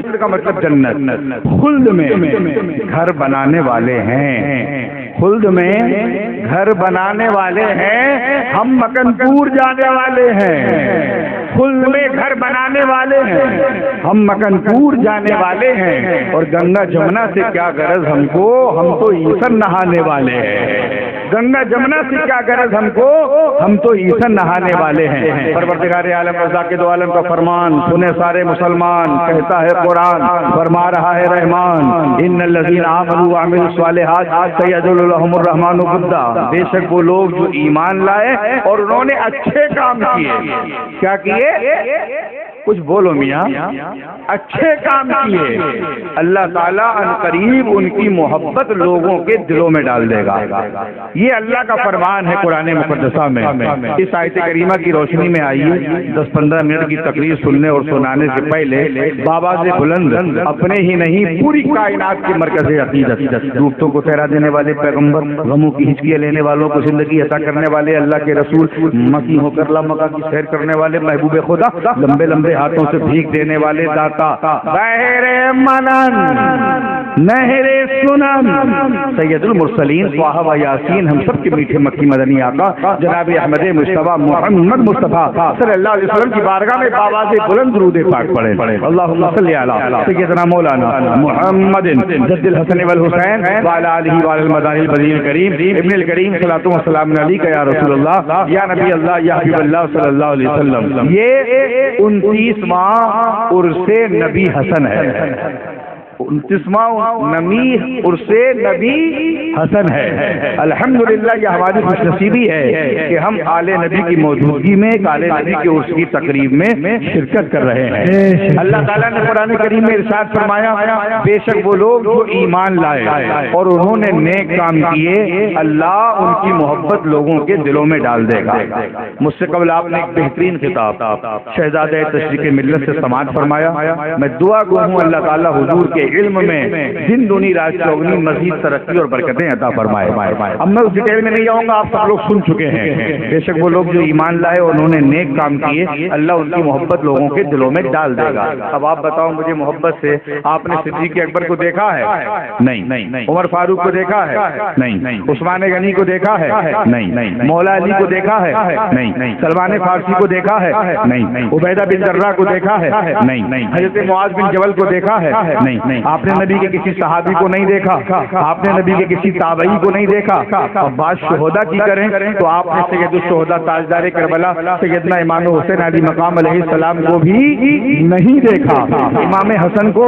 خلد کا مطلب جنت، خلد میں گھر بنانے والے ہیں، خلد میں گھر بنانے والے ہیں، ہم مکن پور جانے والے ہیں، خلد میں گھر بنانے والے ہیں، ہم مکن پور جانے والے ہیں، اور گنگا جمنا سے کیا غرض ہم کو، ہم تو ایسن نہانے والے ہیں، گنگا جمنا سے کیا غرض ہم کو، ہم تو ایسن نہانے والے ہیں۔ پروردگار عالم رضا کے دو عالم کا فرمان سنے سارے مسلمان، کہتا ہے قرآن، فرما رہا ہے رحمان، ان الذین آمنوا وعملوا الصالحات سیجعل لهم الرحمن ودا، بے شک وہ لوگ جو ایمان لائے اور انہوں نے اچھے کام کیے، کیا کیے؟ کچھ بولو میاں، اچھے کام کیے، اللہ تعالیٰ ان قریب ان کی محبت لوگوں کے دلوں میں ڈال دے گا۔ یہ اللہ کا فرمان ہے قرآن مقدسہ میں۔ اس آیت کریمہ کی روشنی میں آئیے 10-15 منٹ کی تقریر سننے اور سنانے سے پہلے بابا سے بلند اپنے ہی نہیں پوری کائنات کے مرکز عقیدت، ڈوبتوں کو ٹھہرا دینے والے پیغمبر، غموں کی ہچکیاں لینے والوں کو زندگی عطا کرنے والے اللہ کے رسول، مکی ہو کر مکہ کی سیر کرنے والے محبوب خدا، لمبے لمبے ہاتھوں سے بھیک دینے والے داتا، بحر منن نہر سنن، سید المرسلین طٰہٰ و یاسین، ہم سب کے میٹھے مکی مدنی آقا جناب احمد مصطفیٰ محمد مصطفیٰ صلی اللہ علیہ وسلم کی بارگاہ میں بابا سے بلند درود پاک پڑھیں۔ اللہم صلی علی سیدنا مولانا محمد جد الحسن والحسین وعلی آلہ وعلی المدانی البدیع الکریم ابن الکریم صلاۃ و سلام علیک یا رسول اللہ یا نبی اللہ یا حبیب اللہ صلی اللہ علیہ وسلم۔ یہ 29واں عرس نبی حسن ہے، 29واں نمی عرس نبی حسن ہے۔ الحمدللہ یہ ہماری خوش نصیبی ہے کہ ہم آل نبی کی موجودگی میں آل نبی کے عرس کی تقریب میں شرکت کر رہے ہیں۔ اللہ تعالیٰ نے قرآن کریم میں ارشاد فرمایا، بے شک وہ لوگ جو ایمان لائے اور انہوں نے نیک کام کیے، اللہ ان کی محبت لوگوں کے دلوں میں ڈال دے گا۔ مجھ سے قبل آپ نے ایک بہترین خطاب شہزادہ تشریق ملت سے سماعت فرمایا، میں دعا گو ہوں اللہ تعالیٰ حضور کے علم میں دن دنی رات چوگنی مزید ترقی اور برکتیں عطا فرمائے۔ اب میں اس ڈیٹیل میں نہیں جاؤں گا، آپ سب لوگ سن چکے ہیں۔ بے شک وہ لوگ جو ایمان لائے اور انہوں نے نیک کام کیے، اللہ ان کی محبت لوگوں کے دلوں میں ڈال دے گا۔ اب آپ بتاؤ مجھے، محبت سے آپ نے صدیق اکبر کو دیکھا ہے؟ نہیں۔ عمر فاروق کو دیکھا ہے؟ نہیں۔ عثمان غنی کو دیکھا ہے؟ نہیں۔ مولا علی کو دیکھا ہے؟ نہیں۔ سلمان فارسی کو دیکھا ہے؟ نہیں۔ عبیدہ بن جراح کو دیکھا ہے؟ نہیں۔ حضرت معاذ بن جبل کو دیکھا ہے؟ نہیں۔ آپ نے نبی کے کسی صحابی کو نہیں دیکھا، آپ نے نبی کے کسی تابعی کو نہیں دیکھا، اور بات شہداء کی کریں تو آپ نے سید الشہداء تاجدار کربلا سیدنا امام حسین علی مقام علیہ السلام کو بھی نہیں دیکھا، امام حسن کو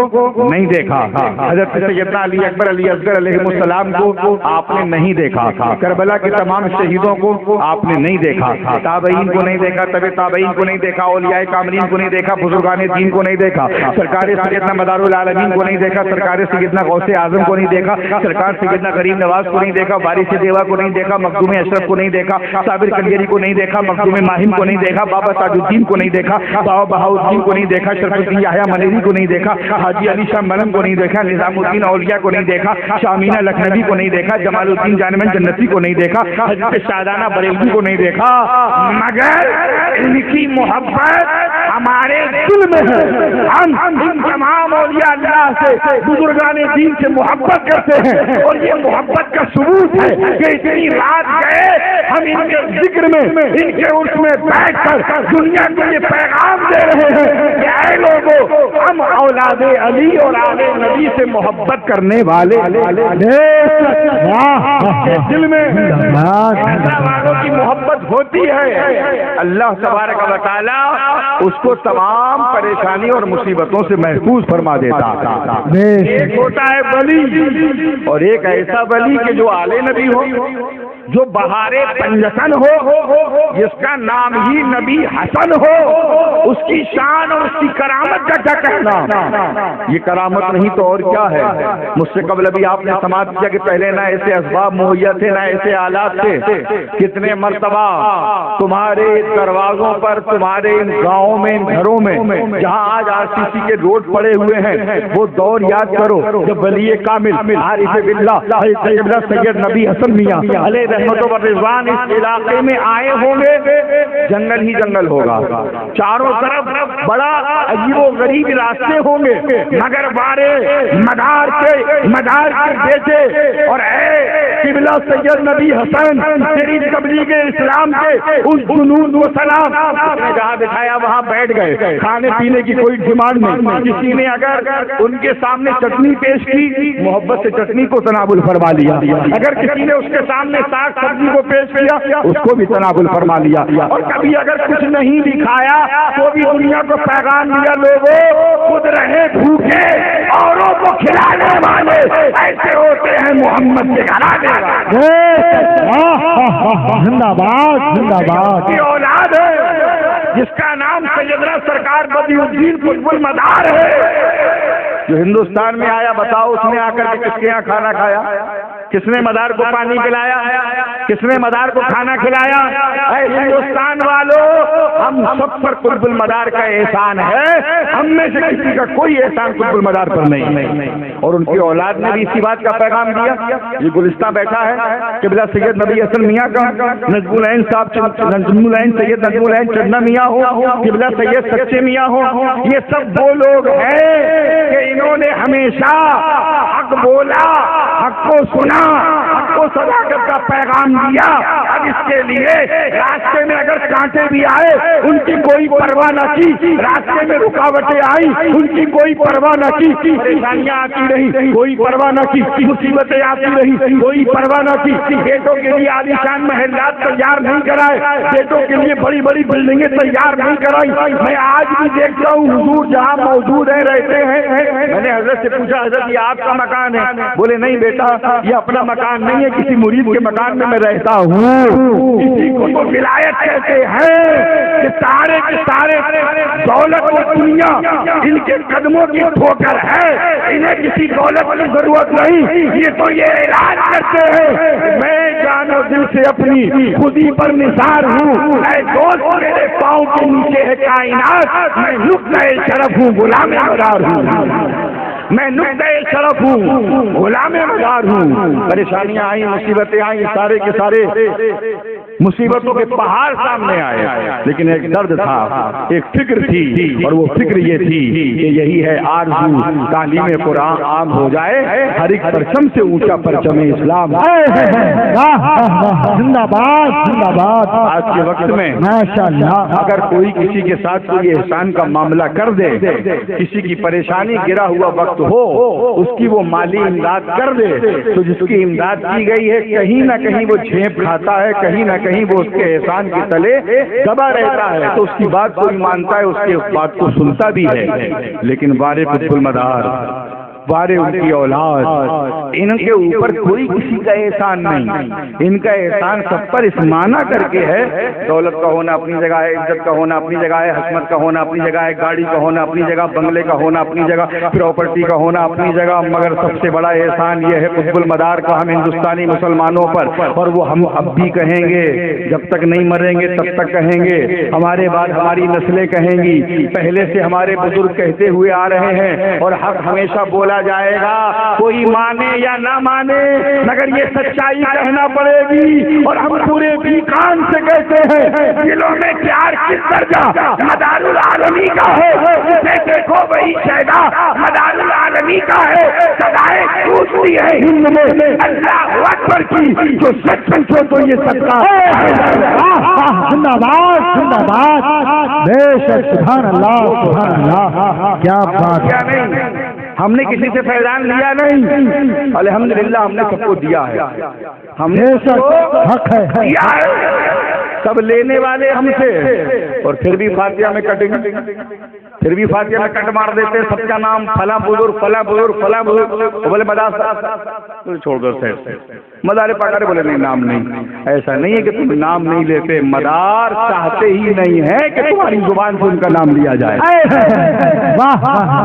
نہیں دیکھا، حضرت سیدنا علی اکبر علی اصغر علیہ السلام کو آپ نے نہیں دیکھا، کربلا کے تمام شہیدوں کو آپ نے نہیں دیکھا، تابعین کو نہیں دیکھا، طب تابعین کو نہیں دیکھا، اولیاء کاملین کو نہیں دیکھا، بزرگان دین کو نہیں دیکھا، سرکار سیدنا مدار العالمین کو نہیں دیکھا، سرکار سیدنا غوث اعظم کو نہیں دیکھا، سرکار سیدنا غریب نواز کو نہیں دیکھا، وارث دیوا کو نہیں دیکھا، مخدوم اشرف کو نہیں دیکھا، صابر کنگری کو نہیں دیکھا، مخدوم ماہم کو نہیں دیکھا، بابا تاج الدین کو نہیں دیکھا، بابا بہاؤالدین کو نہیں دیکھا، شرف الدین یحییٰ منیری کو نہیں دیکھا، حاجی علی شاہ منم کو نہیں دیکھا، نظام الدین اولیاء کو نہیں دیکھا، شامینہ لکھنوی کو نہیں دیکھا، جمال الدین جانمن جنتی کو نہیں دیکھا، حضرت شادانہ بریلوی کو نہیں دیکھا، مگر ان کی محبت ہمارے دل میں ہے۔ ہم ان تمام اولیاء اللہ سے، بزرگان دین سے محبت کرتے ہیں، اور یہ محبت کا ثبوت ہے کہ اتنی رات گئے ہم ان کے ذکر میں، ان کے عرس میں بیٹھ کر دنیا کو یہ پیغام دے رہے ہیں کہ اے لوگوں، ہم اولاد علی اور آل نبی سے محبت کرنے والے دل میں اللہ والوں کی محبت ہوتی ہے، اللہ تبارک و تعالی اس کو تمام پریشانی اور مصیبتوں سے محفوظ فرما دیتا۔ ایک ہوتا ہے ولی، اور ایک ایسا ولی کہ جو آل نبی ہو، جو بہار پنجتن ہو، جس کا نام ہی نبی حسن ہو، اس کی شان اور اس کی کرامت کا کیا کہنا؟ یہ کرامت نہیں تو اور کیا ہے؟ مجھ سے قبل ابھی آپ نے سماعت کیا کہ پہلے نہ ایسے اسباب مہیا تھے، نہ ایسے آلات تھے۔ کتنے مرتبہ تمہارے دروازوں پر، تمہارے ان گاؤں میں، ان گھروں میں جہاں آج RCC کے روڈ پڑے ہوئے ہیں، وہ دور یاد کرو جب ولی کامل عارف باللہ سید نبی حسن میاں علیہ رحمت و رضوان اس علاقے میں آئے ہوں گے جنگل ہی جنگل ہوگا، چاروں طرف بڑا عجیب و غریب راستے ہوں گے، مگر بارے مدار کے بیٹے اور اے قبلہ سید نبی حسن تیری تبلیغ اسلام کے اس جنون و سلام نے جہاں دکھایا وہاں بیٹھ گئے، کھانے پینے کی کوئی ڈیمانڈ نہیں، کسی نے اگر ان کے سامنے چٹنی پیش کی محبت سے چٹنی کو تناول فرما لیا، اگر کسی نے اس کے سامنے ساگ سبزی کو پیش کیا اس کو بھی تناول فرما لیا، اور کبھی اگر کچھ نہیں دکھایا تو بھی دنیا کو پیغام دیا لوگوں خود رہے بھوکے اوروں کو کھلانے والے ایسے ہوتے ہیں محمد کے گھرانے والے۔ زندہ باد زندہ باد کی اولاد ہے جس کا نام سیدنا سرکار بدیع الدین قطب المدار ہے، جو ہندوستان میں آیا، بتاؤ اس نے آ کر کے کس کے یہاں کھانا کھایا؟ کس نے مدار کو پانی پلایا؟ کس نے مدار کو کھانا کھلایا؟ اے ہندوستان والوں، ہم سب پر قطب المدار کا احسان ہے، ہم میں سے کسی کا کوئی احسان قطب المدار پر نہیں، اور ان کی اولاد نے بھی اسی بات کا پیغام دیا۔ یہ گلستان بیٹھا ہے قبلہ سید نبی حسن میاں کا، نجم العین صاحب، نجم العین سید نجم العین چندنا میاں ہو، قبلہ سید سچے میاں ہو، یہ سب وہ لوگ ہیں کہ انہوں نے ہمیشہ حق بولا، حق کو سنا، حق کو صداقت کا پیغام دیا۔ اب اس کے لیے راستے میں اگر کانٹے بھی آئے ان کی کوئی پرواہ نہ کی، راستے میں رکاوٹیں آئی ان کی کوئی پرواہ نہ کی، پریشانیاں آتی رہی کوئی پرواہ نہ کی، مصیبتیں آتی رہی کوئی پرواہ نہ کی، بیٹوں کے لیے عالیشان محلات تیار نہیں کرائے، بیٹوں کے لیے بڑی بڑی بلڈنگیں تیار نہیں کرائی۔ میں آج بھی دیکھتا ہوں حضور جہاں موجود ہیں رہتے ہیں، میں نے حضرت سے پوچھا حضرت یہ آپ کا مکان ہے؟ بولے نہیں بیٹا یہ اپنا مکان نہیں ہے، کسی مرید کے مکان میں رہتا ہوں۔ اسی کو تو ولایت کہتے ہیں کہ سارے کے سارے دولت و دنیا ان کے قدموں کی ٹھوکر ہے، انہیں کسی دولت کی ضرورت نہیں، یہ تو یہ اعلان کرتے ہیں میں جان و دل سے اپنی خودی پر نثار ہوں، اے دوست میرے پاؤں کے نیچے ہے کائنات، میں نقطۂ شرف ہوں غلام مدار ہوں، میں نقطۂ شرف ہوں غلام مدار ہوں۔ پریشانیاں آئیں، مصیبتیں آئیں، سارے کے سارے مصیبتوں کے پہاڑ سامنے آئے، لیکن ایک درد تھا، ایک فکر تھی، اور وہ فکر یہ تھی کہ یہی ہے آرزو تعلیم قرآن عام ہو جائے، ہر ایک پرچم سے اونچا پرچم اسلام۔ زندہ باد زندہ باد۔ آج کے وقت میں ماشاءاللہ اگر کوئی کسی کے ساتھ کوئی احسان کا معاملہ کر دے، کسی کی پریشانی گرا ہوا وقت ہو، اس کی وہ مالی امداد کر دے، تو جس کی امداد کی گئی ہے کہیں نہ کہیں وہ جھیپ کھاتا ہے، کہیں نہ کہیں وہ اس کے احسان کے تلے دبا رہتا ہے، تو اس کی بات کوئی مانتا ہے، اس کی بات کو سنتا بھی ہے، لیکن بارے قطب المدار، بارے ان کی اولاد، ان کے اوپر کوئی کسی کا احسان نہیں، ان کا احسان سب پر اس معنی کر کے ہے، دولت کا ہونا اپنی جگہ ہے، عزت کا ہونا اپنی جگہ ہے، حکمت کا ہونا اپنی جگہ ہے، گاڑی کا ہونا اپنی جگہ، بنگلے کا ہونا اپنی جگہ، پراپرٹی کا ہونا اپنی جگہ، مگر سب سے بڑا احسان یہ ہے قطب المدار کا ہم ہندوستانی مسلمانوں پر، اور وہ ہم اب بھی کہیں گے، جب تک نہیں مریں گے تب تک کہیں گے، ہمارے بعد ہماری نسلیں کہیں گی، پہلے سے ہمارے بزرگ کہتے ہوئے آ رہے ہیں، اور حق ہمیشہ بولا جائے گا، کوئی مانے یا نہ مانے مگر یہ سچائی کہنا پڑے گی، اور ہم پورے بیکان سے کہتے ہیں دلوں میں پیار کس درجہ مدار العالمی کا ہے، جسے دیکھو وہی شہدا مدار العالمی کا ہے، صدائیں گونجتی ہے ہند میں اللہ اکبر کی، جو سچ پوچھو تو یہ صدقہ زندہ باد زندہ باد، بے شک سبحان اللہ سبحان اللہ، کیا بات کیا نہیں، ہم نے کسی سے فیضان لیا نہیں، الحمدللہ ہم نے سب کو دیا ہے، ہم نے حق ہے دیا ہے، سب لینے والے ہم سے، اور پھر بھی فاتحہ میں کٹیں گے، پھر بھی فاتحہ میں کٹ مار دیتے، سب کا نام فلاں بزرگ فلاں بزرگ فلاں بزرگ، بولے مدار صاحب چھوڑ دو سر مدار پاکر، بولے نہیں نام نہیں، ایسا نہیں ہے کہ تم نام نہیں لیتے، مدار چاہتے ہی نہیں ہے کہ تمہاری زبان سے ان کا نام لیا جائے، واہ واہ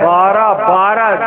12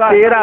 13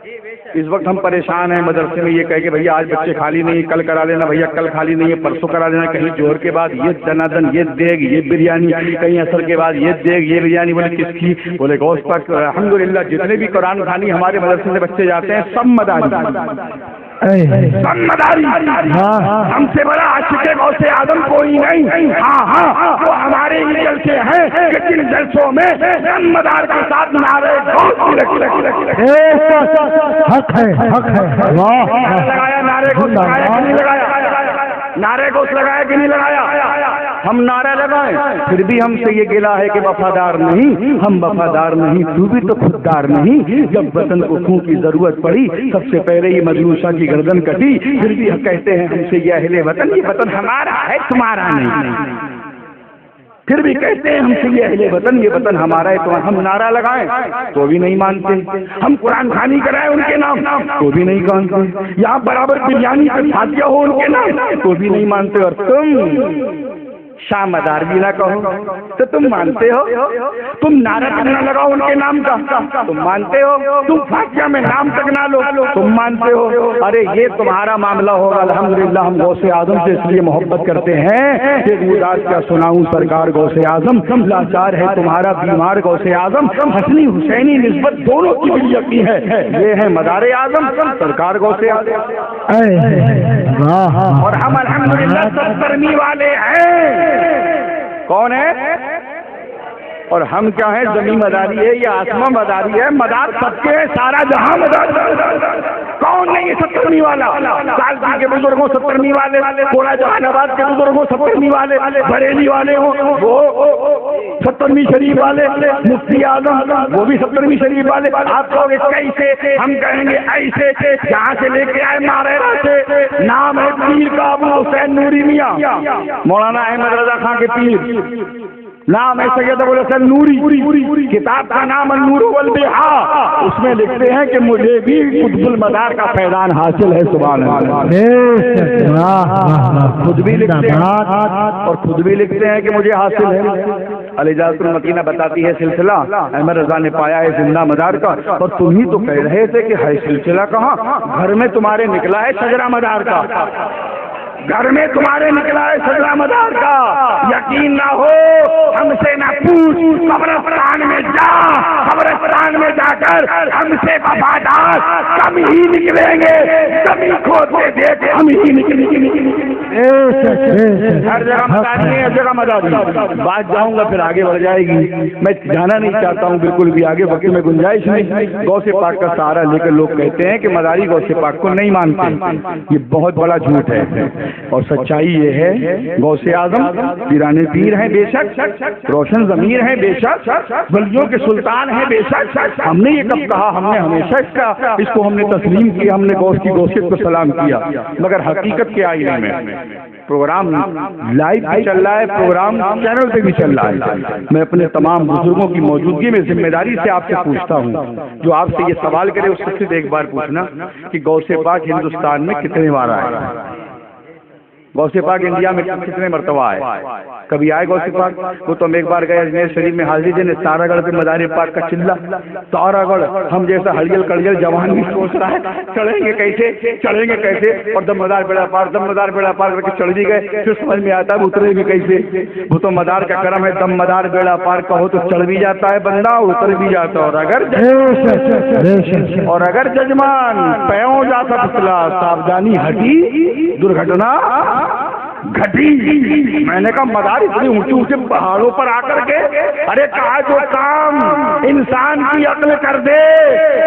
اس وقت ہم پریشان ہیں مدرسے میں یہ کہہ کہ بھیا آج بچے خالی نہیں، کل کرا لینا، بھیا کل خالی نہیں ہے پرسوں کرا لینا، کہیں جوہر کے بعد یہ دنادن یہ دیگ یہ بریانی، کہیں عصر کے بعد یہ دیگ یہ بریانی، بولے کس کی؟ بولے گوشت پاک۔ الحمدللہ جتنے بھی قرآن خوانی ہمارے مدرسے سے بچے جاتے ہیں سب مداری، سب مداری۔ ہم سے بڑا عاشق غوث اعظم کوئی نہیں۔ ہاں وہ ہمارے ہی جلسے ہیں کہ جن جلسوں میں مدار کے ساتھ نعرے حق ہے حق ہے۔ لگایا نعرے کو لگایا کہ نہیں لگایا؟ نعرے کو لگایا کہ نہیں لگایا؟ ہم نعرہ لگائیں پھر بھی ہم سے یہ گلا ہے کہ وفادار نہیں، ہم وفادار نہیں، تو بھی تو خوددار نہیں۔ جب وطن کو خون کی ضرورت پڑی سب سے پہلے یہ مجروحہ کی گردن کٹی، پھر بھی کہتے ہیں ہم سے یہ اہل وطن، یہ وطن ہمارا ہے تمہارا نہیں، پھر بھی کہتے ہیں ہم سے یہ اہل وطن، یہ وطن ہمارا ہے تمہارا۔ ہم نعرہ لگائیں تو بھی نہیں مانتے، ہم قرآن خوانی کرائیں ان کے نام تو بھی نہیں مانتے، یہاں برابر بریانی کا فاتحہ ہو ان کے نام تو بھی نہیں مانتے، اور تم شاہ مدار بھی نہ کہو تو تم مانتے ہو، تم نعرہ تک نہ لگاؤ ان کے نام کا تم مانتے ہو، تم فاتحہ میں نام تک نہ لو تم مانتے ہو۔ ارے یہ تمہارا معاملہ ہوگا۔ الحمدللہ ہم غوث اعظم سے اس لیے محبت کرتے ہیں کہ گوداس کیا سناؤں سرکار غوث اعظم، لاچار ہے تمہارا بیمار غوث اعظم، حسنی حسینی نسبت دونوں کی بھی یقین ہے، یہ ہے مدار اعظم سرکار غوث اعظم، اور ہم الحمدللہ 70 والے ہیں۔ کون ہے؟ اور ہم کیا ہیں؟ زمین مداری ہے یا آسمان مداری ہے؟ مدار سب کے سارا جہاں مدار۔ کون نہیں 70 والا؟ سالسی کے بزرگوں 70 والے، کوڑا جہان آباد کے بزرگوں 70 والے، بریلی والے ہوں وہ 70 شریف والے، مفتی اعظم وہ بھی 70 شریف والے۔ آپ کہو گے کیسے؟ ہم کہیں گے ایسے، جہاں سے لے کے آئے ماریرا سے، نام ہے پیر کا ابو حسین نوری میاں، مولانا احمد رضا خان کے پیر، نام ہے سید ابو الحسن نوری، کتاب کا نام النور والبحار، اس میں لکھتے ہیں کہ مجھے بھی قطب المدار کا فیضان حاصل ہے۔ سبحان اللہ، خود بھی لکھتے ہیں اور خود بھی لکھتے ہیں کہ مجھے حاصل ہے۔ الاجازۃ المتینہ بتاتی ہے سلسلہ احمد رضا نے پایا ہے زندہ مدار کا، اور تم ہی تو کہہ رہے تھے کہ ہے سلسلہ کہاں؟ گھر میں تمہارے نکلا ہے شجرہ مدار کا، گھر میں تمہارے نکلا ہے شجرہ مدار کا۔ یقین نہ ہو ہم سے نہ پوچھ، قبرستان میں جا، قبرستان میں جا کر ہم سے وفادار کم ہی نکلیں گے، کمی کھوتے دیکھ ہم ہی نکلیں گے۔ ہر جگہ مداری ہے، ہر جگہ مداری۔ بات جاؤں گا پھر آگے بڑھ جائے گی، میں جانا نہیں چاہتا ہوں بالکل بھی آگے، وقت میں گنجائش نہیں۔ غوث پاک کا سہارا لے کر لوگ کہتے ہیں کہ مداری غوث پاک کو نہیں مانتے، یہ بہت بڑا جھوٹ ہے، اور سچائی یہ ہے غوث اعظم پیرانے پیر ہیں بے شک، روشن ضمیر ہیں بے شک، ولیوں کے سلطان ہیں بے شک۔ ہم نے یہ کب کہا؟ ہم نے ہمیشہ اس کو ہم نے تسلیم کیا، ہم نے غوث کی غوثیت کو سلام کیا، مگر حقیقت کے آئینے میں پروگرام لائیو بھی چل رہا ہے، پروگرام چینل پہ بھی چل رہا ہے۔ میں اپنے تمام بزرگوں کی موجودگی میں ذمہ داری سے آپ سے پوچھتا ہوں، جو آپ سے یہ سوال کرے اس سے صرف ایک بار پوچھنا کہ غوث پاک ہندوستان میں کتنے بار آئے؟ غوث پاک انڈیا میں کتنے مرتبہ آئے؟ کبھی آئے غوث پاک؟ وہ تو ہم ایک بار گئے اجمیر شریف میں حاضری دینے، تارا گڑھ پہ مدار پاک کا چلہ، تارا گڑھ ہم جیسا ہڑیل کڑیل جوان بھی سوچ رہا ہے چڑھیں گے کیسے، چڑھیں گے کیسے، اور دم مدار بیڑا پار، دم مدار بیڑا پار کر کے چڑھ بھی گئے، پھر سمجھ میں آتا ہے اترے بھی کیسے۔ وہ تو مدار کا کرم ہے، دم مدار بیڑا پار کہو تو چڑھ بھی جاتا ہے بندہ اور اتر بھی جاتا ہے، اور اگر ججمان پیوں جاتا پتلا ساودھانی ہٹی درگھٹنا گھٹی۔ میں نے کہا مدار اتنے اونچے اونچے پہاڑوں پر آ کر کے، ارے کہا جو کام انسان کی عقل کر دے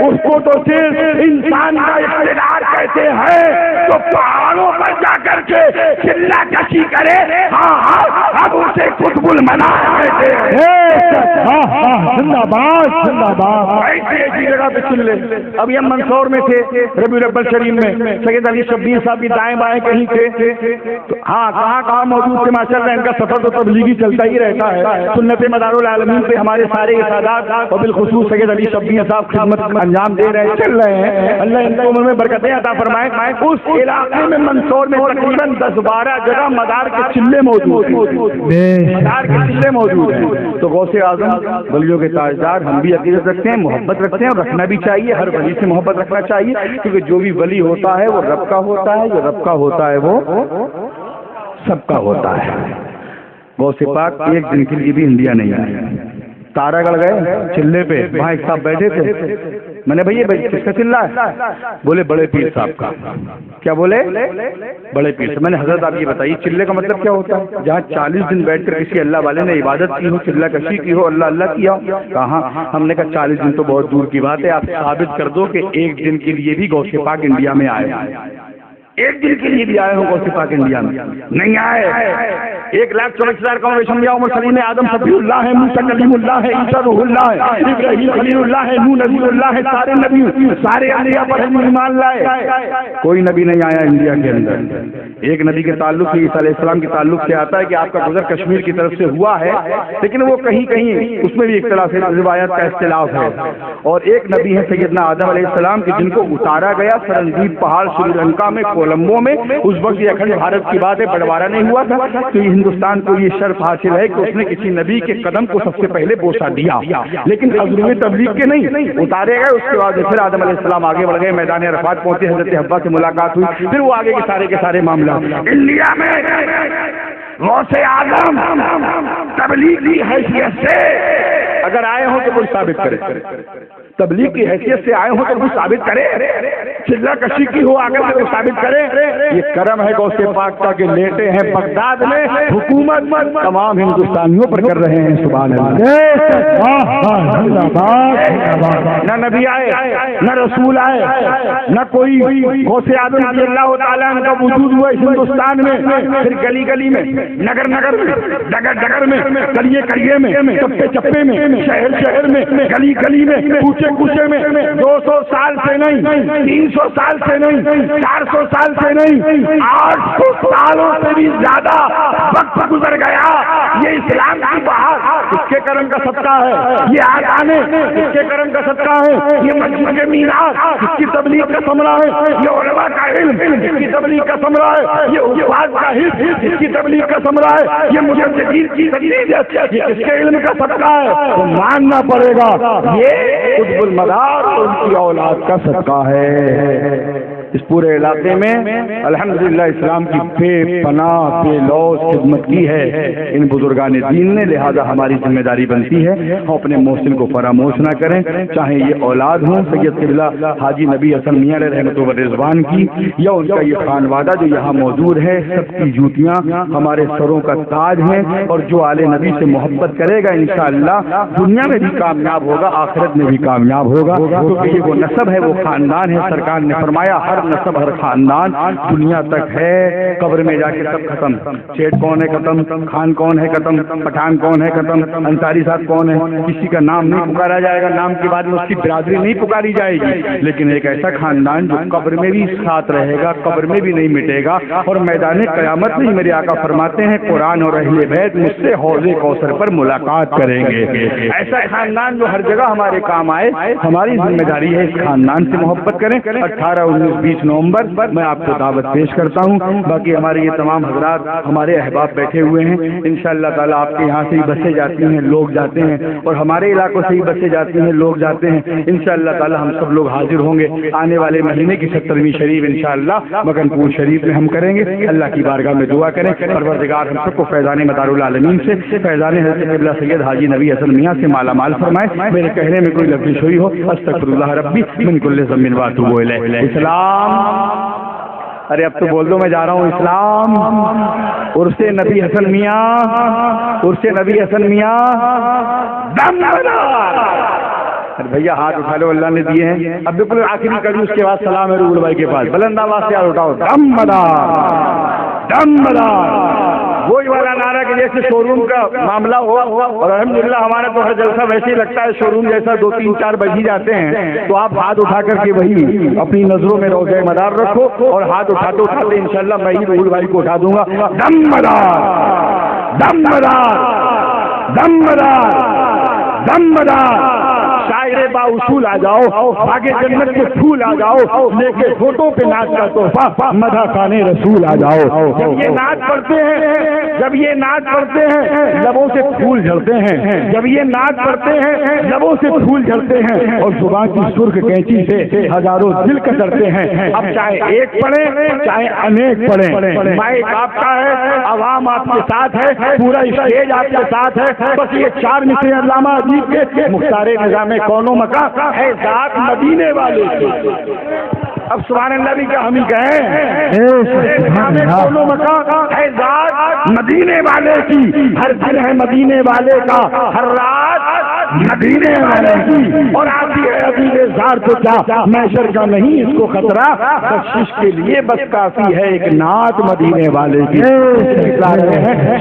اس کو تو صرف انسان کا اقتدار کہتے ہیں، تو پہاڑوں پر جا کر کے چلہ کشی کرے، ہاں اب اسے قطب المنار کہتے ہیں۔ زندہ باد زندہ باد۔ ایسے ایسی جگہ پہ چلے، ابھی ہم منصور میں تھے ربیع الاول شریف میں، سید علی شبیر صاحب بھی دائیں بائیں کہیں تھے، ہاں کہاں موجود تھے ماشاءاللہ، ان کا سفر تو تبلیغی چلتا ہی رہتا ہے۔ سنت مدار العالمین پہ ہمارے سارے سادات اور بالخصوص سید علی شبیر صاحب خدمت انجام دے رہے ہیں، چل رہے ہیں، اللہ ان کو عمر میں برکتیں عطا فرمائے۔ اس علاقے میں منصور میں تقریباً تقریباً 10-12 جگہ مدار کے چلے موجود ہیں، مدار کے چلے موجود ہیں۔ تو غوث اعظم ولیوں کے تاجدار، ہم بھی عقیدت رکھتے ہیں، محبت رکھتے ہیں، اور رکھنا بھی چاہیے، ہر ولی سے محبت رکھنا چاہیے، کیونکہ جو بھی ولی ہوتا ہے وہ رب کا ہوتا ہے، جو رب کا ہوتا ہے وہ سب کا ہوتا ہے۔ غوث پاک ایک دن کے لیے بھی انڈیا نہیں آئے، تارا گڑھ گئے چلے پہ، وہاں ایک صاحب بیٹھے تھے، میں نے بھائی کس کا چلہ ہے؟ بولے بڑے پیر صاحب کا۔ کیا بولے؟ بڑے پیر صاحب۔ میں نے حضرت آپ یہ بتائیے چلے کا مطلب کیا ہوتا ہے؟ جہاں 40 دن بیٹھ کر کسی اللہ والے نے عبادت کی ہو، چلہ کشی کی ہو، اللہ اللہ کیا ہو، کہاں؟ ہم نے کہا 40 دن تو بہت دور کی بات ہے، آپ ثابت کر دو کہ ایک دن کے لیے بھی غوث پاک انڈیا میں آئے، ایک دن کے لیے بھی آئے ہوں غوث پاک انڈیا میں؟ نہیں آئے۔ 1,40,000 قوم انبیاء و مرسلین، آدم صفی اللہ ہے، موسیٰ کلیم اللہ ہے، عیسیٰ روح اللہ ہے، ابراہیم خلیل اللہ ہے، نوح نبی اللہ ہے، سارے نبی سارے انبیاء پر ہم ایمان لائے، کوئی نبی نہیں آیا انڈیا کے اندر۔ ایک نبی کے تعلق سے، عیسیٰ علیہ السلام کے تعلق سے آتا ہے کہ آپ کا گزر کشمیر کی طرف سے ہوا ہے، لیکن وہ کہیں کہیں اس میں بھی اختلاف ہے، روایات کا اختلاف ہے۔ اور ایک نبی ہے سیدنا آدم علیہ السلام کہ جن کو اتارا گیا سرنجیت پہاڑ سری لنکا میں کولمبو میں، اس وقت یہ اکھنڈ بھارت کی بات ہے، بٹوارا نہیں ہوا تھا، تو یہ ہندوستان کو یہ شرف حاصل ہے کہ اس نے کسی نبی کے قدم کو سب سے پہلے بوسہ دیا، لیکن عزم تبلیغ کے نہیں، اتارے گئے۔ اس کے بعد پھر آدم علیہ السلام آگے بڑھ گئے، میدان عرفات پہنچے، حضرت حوا سے ملاقات ہوئی، پھر وہ آگے کے سارے معاملات۔ انڈیا میں غوث اعظم تبلیغ کی حیثیت سے اگر آئے ہوں تو کوئی ثابت کرے، تبلیغ کی حیثیت سے آئے ہوں تو کوئی ثابت کرے، چلہ کشی کی ہو آگر سے کوئی ثابت کرے۔ یہ کرم ہے غوث پاک کا کہ لیٹے ہیں بغداد میں، حکومت تمام ہندوستانیوں پر کر رہے ہیں۔ سبحان اللہ۔ نہ نبی آئے، نہ رسول آئے، نہ کوئی غوث اعظم رضی اللہ تعالیٰ عنہ کا وجود ہوا اس ہندوستان میں، پھر گلی گلی میں، نگر نگر میں، ڈگر ڈگر میں، کلیے کلیے میں، چپے چپے میں، شہر شہر میں، گلی گلی میں، کوچے کوچے میں، 200 سال سے نہیں، 300 سال سے نہیں، 400 سال سے نہیں، 800 سالوں سے بھی زیادہ وقت گزر گیا۔ یہ اسلام کی بہار اس کے کرم کا صدقہ ہے، یہ آنے اس کے کرم کا صدقہ ہے، یہ مسجد میراث اس کی تبلیغ کا ثمرہ ہے، یہ علماء کا علم اس کی تبلیغ کا ثمرہ ہے، یہ حفاظ کا حفظ اس کی تبلیغ کا ثمرہ ہے، یہ مجددین کی تجدید اس کے علم کا صدقہ ہے، تو ماننا پڑے گا یہ قطب المدار اور ان کی اولاد کا صدقہ ہے۔ اس پورے علاقے میں الحمدللہ اسلام کی بے پناہ بے لوث خدمت کی ہے ان بزرگان دین نے، لہذا ہماری ذمہ داری بنتی ہے ہم اپنے محسن کو فراموش نہ کریں، چاہے یہ اولاد ہوں سید قبلہ حاجی نبی حسن میاں علیہ رحمۃ و رضوان کی، یا ان کا یہ خانوادہ جو یہاں موجود ہے، سب کی جوتیاں ہمارے سروں کا تاج ہیں، اور جو آل نبی سے محبت کرے گا انشاءاللہ دنیا میں بھی کامیاب ہوگا، آخرت میں بھی کامیاب ہوگا، کیونکہ یہ وہ نسب ہے، وہ خاندان ہے۔ سرکار نے فرمایا ہر نسب ہر خاندان دنیا تک ہے، قبر میں جا کے سب ختم، سیٹ کون ہے ختم، خان کون ہے ختم، پٹھان کون ہے ختم، انصاری صاحب کون ہے، کسی کا نام نہیں پکارا جائے گا، نام کے بعد میں اس کی برادری نہیں پکاری جائے گی، لیکن ایک ایسا خاندان جو قبر میں بھی ساتھ رہے گا، قبر میں بھی نہیں مٹے گا، اور میدان قیامت میں میرے آقا فرماتے ہیں قرآن اور اہل بیت مجھ سے حوض کوثر پر ملاقات کریں گے۔ ایسا خاندان جو ہر جگہ ہمارے کام آئے، ہماری ذمہ داری ہے اس خاندان سے محبت کریں۔ 18، 19، 20 نومبر میں آپ کو دعوت پیش کرتا ہوں، باقی ہمارے یہ تمام حضرات ہمارے احباب بیٹھے ہوئے ہیں، انشاءاللہ تعالیٰ آپ کے یہاں سے ہی بسیں جاتی ہیں، لوگ جاتے ہیں، اور ہمارے علاقوں سے ہی بسیں جاتی ہیں، لوگ جاتے ہیں، انشاءاللہ تعالیٰ ہم سب لوگ حاضر ہوں گے آنے والے مہینے کی 70ویں شریف انشاءاللہ مکن پور شریف میں ہم کریں گے۔ اللہ کی بارگاہ میں دعا کریں پروردگار ہم سب کو فیضان مدار العالمین سے، فیضان حضرت قبلہ سید حاجی نبی حسن میاں سے مالا مال فرمائے۔ میرے کہنے میں کوئی لفظ ہوئی ہو استغفر اللہ ربی من کل ذنب واتوب الیہ۔ اسلام، ارے اب تو بول دو میں جا رہا ہوں۔ اسلام، عرس نبی حسن میاں، عرس نبی حسن میاں دم بدار۔ ارے بھیا ہاتھ اٹھا لو، اللہ نے دیے ہیں۔ اب بالکل آخری کڑی اس کے بعد سلام ہے روڑ بھائی کے پاس، بلند آواز سے اٹھاؤ دم بدار، دم بدار۔ وہی والا نعرہ کہ جیسے شو روم کا معاملہ ہوا، اور الحمدللہ ہمارا تو ہر جلسہ ویسے ہی لگتا ہے شو روم جیسا، 2 3 4 بج ہی جاتے ہیں، تو آپ ہاتھ اٹھا کر کے وہی اپنی نظروں میں روضہ مدار رکھو، اور ہاتھ اٹھاتے اٹھاتے انشاءاللہ میں ہی روحل بھائی کو اٹھا دوں گا۔ دم مدار، دم مدار، دم مدار، دم مدار۔ شاعر با اصول آ جاؤ، آگے جنت کے پھول آ جاؤ، لے کے فوٹو پہ ناچ کا تحفہ مدح خانے رسول آ جاؤ۔ جب یہ ناچ پڑھتے ہیں، جب یہ ناچ پڑھتے ہیں لبوں سے پھول جھڑتے ہیں، جب یہ ناچ پڑھتے ہیں لبوں سے پھول جھڑتے ہیں، اور زبان کی سرخ کینچی سے ہزاروں دل کترتے ہیں۔ اب چاہے ایک پڑھیں چاہے انیک پڑھیں، مائک آپ کا ہے، عوام آپ کے ساتھ ہے، پورا اسٹیج آپ کے ساتھ ہے، بس یہ چار مصرے علامہ ادیب کے مختار نظام کون و مکان ہے ذات مدینے والے کی۔ اب سبحان اللہ بھی کیا ہم ہی کہیں، کون و مکان ہے ذات مدینے والے کی، ہر دن ہے مدینے والے کا، ہر رات مدینے والے کی، اور آتی ہے ابھی زار تو کیا محشر کا نہیں اس کو خطرہ، بخشش کے لیے بس کافی ہے ایک نعت مدینے والے کی۔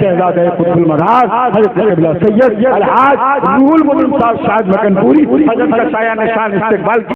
شہزادہ قطب المراز حضرت قبلہ سید الحاج روح المدین صاحب شاہد مکن پوری حضرت کا سایہ نشان استقبال